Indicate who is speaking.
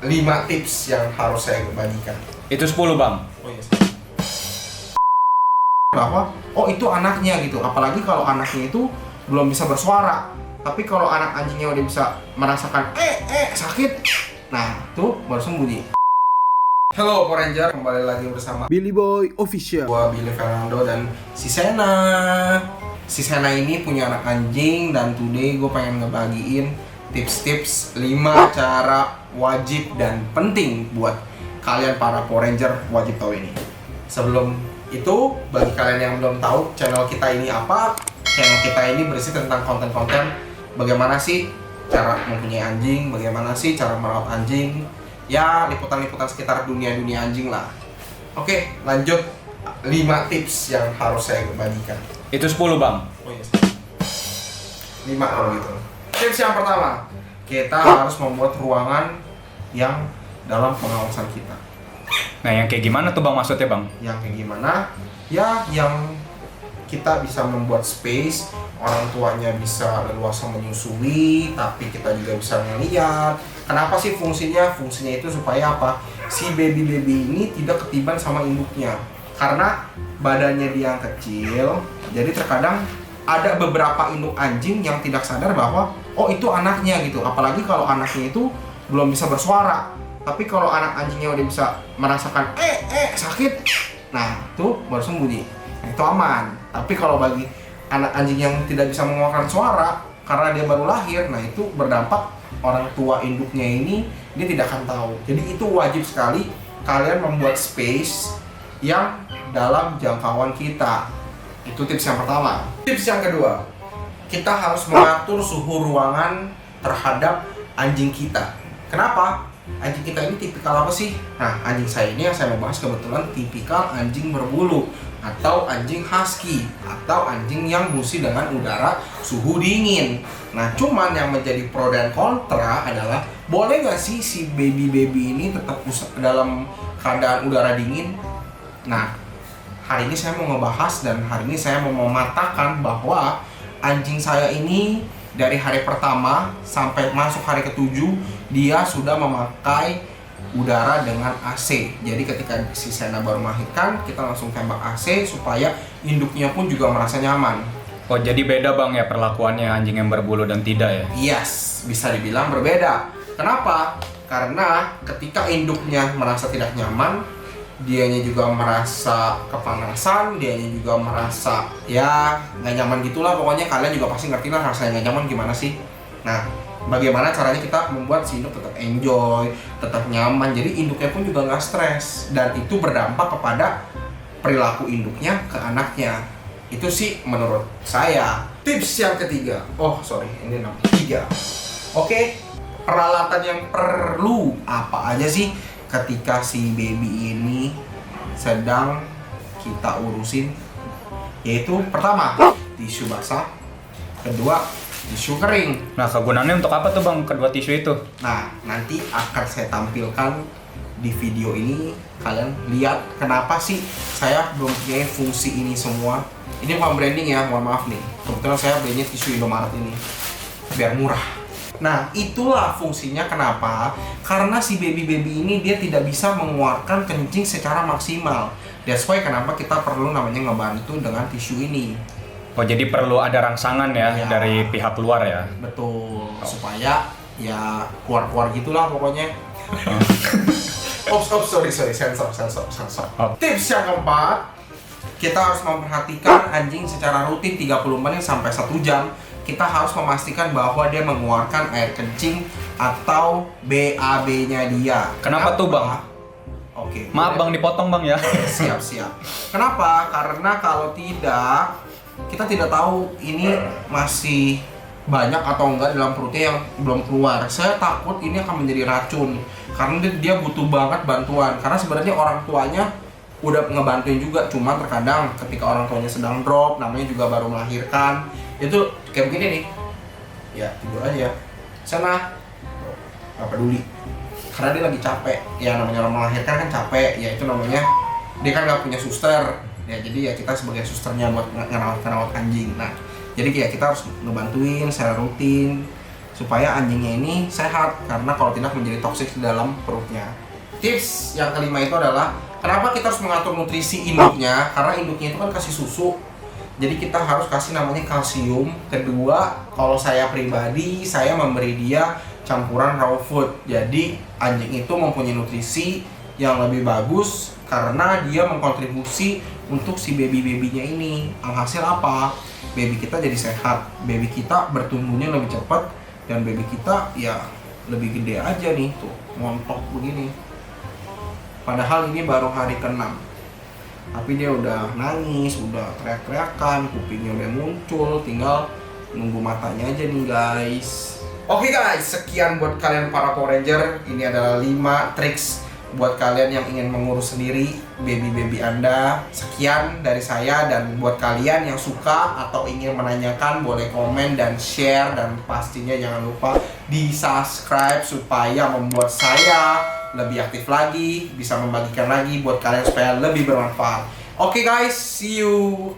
Speaker 1: 5 tips yang harus saya bagikan.
Speaker 2: Itu 10 bang.
Speaker 1: Oh iya. Bahwa itu anaknya gitu. Apalagi kalau anaknya itu belum bisa bersuara. Tapi kalau anak anjingnya udah bisa merasakan sakit, nah itu baru sembunyi. Halo Power Ranger, kembali lagi bersama
Speaker 3: Billy Boy Official.
Speaker 1: gua Billy Fernando dan si Sena. Si Sena ini punya anak anjing dan today gue pengen ngebagiin tips-tips 5 cara wajib dan penting buat kalian para Power Ranger wajib tahu ini. Sebelum itu, bagi kalian yang belum tahu channel kita ini apa, channel kita ini berisi tentang konten-konten bagaimana sih cara mempunyai anjing, bagaimana sih cara merawat anjing, ya liputan-liputan sekitar dunia-dunia anjing lah. Oke, lanjut 5 tips yang harus saya bagikan.
Speaker 2: Itu 10 bang.
Speaker 1: Oh iya. 5 kalau gitu. Tips yang pertama, kita harus membuat ruangan yang dalam pengawasan kita.
Speaker 2: Nah yang kayak gimana tuh bang maksudnya bang?
Speaker 1: Yang kayak gimana? Ya, yang kita bisa membuat space, orang tuanya bisa leluasa menyusui, tapi kita juga bisa ngeliat. Kenapa sih fungsinya? Fungsinya itu supaya apa? Si baby-baby ini tidak ketiban sama induknya. Karena badannya dia yang kecil, jadi terkadang ada beberapa induk anjing yang tidak sadar bahwa itu anaknya gitu. Apalagi kalau anaknya itu belum bisa bersuara. Tapi kalau anak anjingnya udah bisa merasakan sakit, nah itu baru sembunyi. Nah, itu aman. Tapi kalau bagi anak anjing yang tidak bisa mengeluarkan suara karena dia baru lahir, nah itu berdampak orang tua induknya ini dia tidak akan tahu. Jadi itu wajib sekali kalian membuat space yang dalam jangkauan kita. Itu tips yang pertama. Tips yang kedua, kita harus mengatur suhu ruangan terhadap anjing kita. Kenapa? Anjing kita ini tipikal apa sih? Nah, anjing saya ini yang saya mau bahas kebetulan tipikal anjing berbulu atau anjing husky atau anjing yang musi dengan udara suhu dingin. Nah, cuman yang menjadi pro dan kontra adalah boleh nggak sih si baby-baby ini tetap dalam keadaan udara dingin? Nah, hari ini saya mau ngebahas dan hari ini saya mau mematakan bahwa anjing saya ini dari hari pertama sampai masuk hari ke-7 dia sudah memakai udara dengan AC. Jadi ketika si Sena baru melahirkan, kita langsung tembak AC supaya induknya pun juga merasa nyaman.
Speaker 2: Oh jadi beda bang ya perlakuannya anjing yang berbulu dan tidak ya?
Speaker 1: Yes, bisa dibilang berbeda. Kenapa? Karena ketika induknya merasa tidak nyaman, dianya juga merasa kepanasan, dianya juga merasa ya nggak nyaman gitulah. Pokoknya kalian juga pasti ngerti lah rasanya nggak nyaman gimana sih. Nah, bagaimana caranya kita membuat si induk tetap enjoy, tetap nyaman, jadi induknya pun juga nggak stres, dan itu berdampak kepada perilaku induknya ke anaknya. Itu sih menurut saya. Tips yang ketiga, ini nomor 3. Oke, peralatan yang perlu apa aja sih ketika si baby ini sedang kita urusin? Yaitu pertama, tisu basah, kedua, tisu kering.
Speaker 2: Nah kegunaannya untuk apa tuh bang kedua tisu itu?
Speaker 1: Nah, nanti akan saya tampilkan di video ini. Kalian lihat kenapa sih saya belum punya fungsi ini semua. Ini bukan branding ya, mohon maaf nih. Kebetulan saya belinya tisu Indomaret ini biar murah. Nah, itulah fungsinya kenapa. Karena si baby-baby ini dia tidak bisa mengeluarkan kencing secara maksimal. That's why kenapa kita perlu namanya ngebantu dengan tisu ini.
Speaker 2: Oh jadi perlu ada rangsangan ya,
Speaker 1: Ya.
Speaker 2: dari pihak luar ya?
Speaker 1: Betul, supaya ya keluar-keluar gitulah pokoknya. Sorry, sensor.
Speaker 2: Oh.
Speaker 1: Tips yang keempat, kita harus memperhatikan anjing secara rutin 30 menit sampai 1 jam. Kita harus memastikan bahwa dia mengeluarkan air kencing atau BAB-nya dia.
Speaker 2: Kenapa tuh, Bang?
Speaker 1: Oke.
Speaker 2: Maaf bang dipotong bang ya.
Speaker 1: Siap. Kenapa? Karena kalau tidak, kita tidak tahu ini masih banyak atau enggak dalam perutnya yang belum keluar. Saya takut ini akan menjadi racun karena dia butuh banget bantuan. Karena sebenarnya orang tuanya udah ngebantuin juga, cuman terkadang ketika orang tuanya sedang drop, namanya juga baru melahirkan, itu kayak begini nih. Ya, tidur aja. Sana. Gak peduli. Karena dia lagi capek. Ya namanya orang melahirkan kan capek. Ya itu namanya dia kan gak punya suster. Ya jadi ya kita sebagai susternya buat ngerawat anjing. Nah, jadi ya kita harus ngebantuin secara rutin supaya anjingnya ini sehat, karena kalau tidak menjadi toksik di dalam perutnya. Tips yang kelima itu adalah kenapa kita harus mengatur nutrisi induknya, karena induknya itu kan kasih susu, jadi kita harus kasih namanya kalsium. Kedua, kalau saya pribadi, saya memberi dia campuran raw food, jadi anjing itu mempunyai nutrisi yang lebih bagus karena dia mengkontribusi untuk si baby-babynya ini. Alhasil apa? Baby kita jadi sehat, baby kita bertumbuhnya lebih cepat, dan baby kita ya lebih gede aja nih, tuh montok begini. Padahal ini baru hari ke-6, tapi dia udah nangis, udah teriak-teriakan, kupingnya udah muncul, tinggal nunggu matanya aja nih guys. Oke guys, sekian buat kalian para Power Ranger. Ini adalah 5 triks buat kalian yang ingin mengurus sendiri baby-baby Anda. Sekian dari saya, dan buat kalian yang suka atau ingin menanyakan boleh komen dan share, dan pastinya jangan lupa di subscribe supaya membuat saya lebih aktif lagi, bisa membagikan lagi buat kalian supaya lebih bermanfaat. Oke guys, see you.